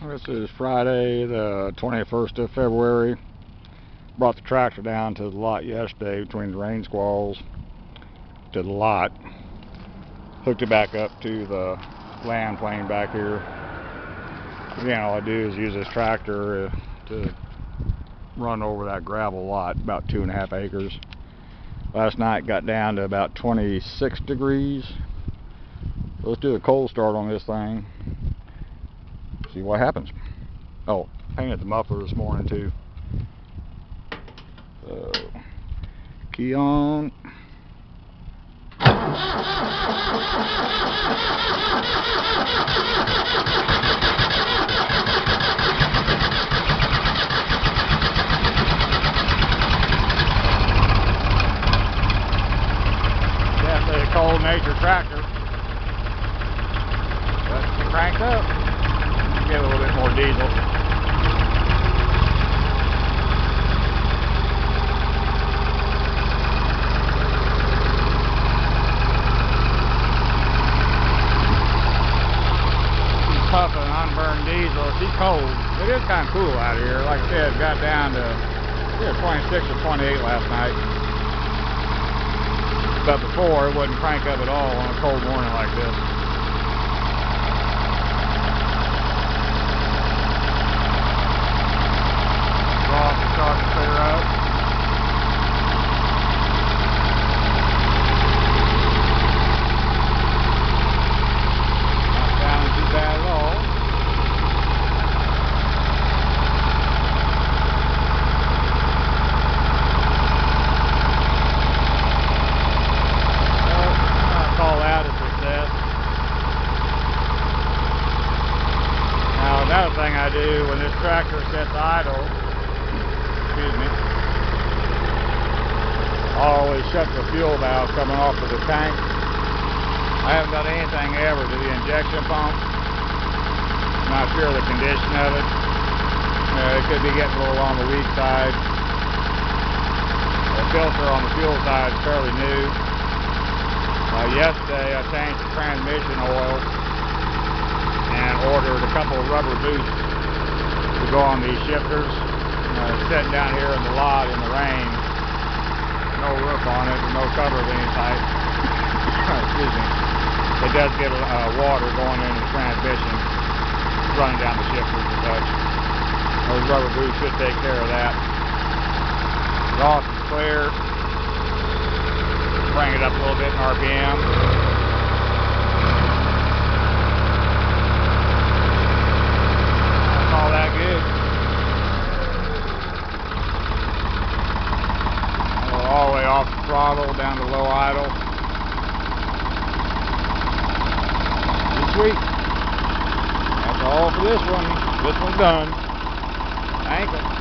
This is Friday, the 21st of February. Brought the tractor down to the lot yesterday between the rain squalls to the lot. Hooked it back up to the land plane back here. Again, all I do is use this tractor to run over that gravel lot, about 2.5 acres. Last night got down to about 26 degrees. Let's do a cold start on this thing. See what happens. Oh, painted the muffler this morning too. So, key on. Definitely a cold nature tractor. But it's cranked up. Get a little bit more diesel. Puffing unburned diesel. She's cold. It is kind of cool out here. Like I said, got down to 26 or 28 last night. But before, it wouldn't crank up at all on a cold morning like this. Starting to clear up. Not sounding too bad at all. I'll call that a success. Now another thing I do when this tractor sits idle, excuse me, I always shut the fuel valve coming off of the tank. I haven't done anything ever to the injection pump. I'm not sure of the condition of it. It could be getting a little on the weak side. The filter on the fuel side is fairly new. Yesterday I changed the transmission oil and ordered a couple of rubber boots to go on these shifters. Sitting down here in the lot in the rain, no roof on it, and no cover of any type. Excuse me. It does get water going into the transmission, running down the shifters and such. Those rubber boots should take care of that. Exhaust is clear. Bring it up a little bit in RPM. That's all that good. All the way off the throttle down to low idle. Pretty sweet. That's all for this one. This one's done. Thank you.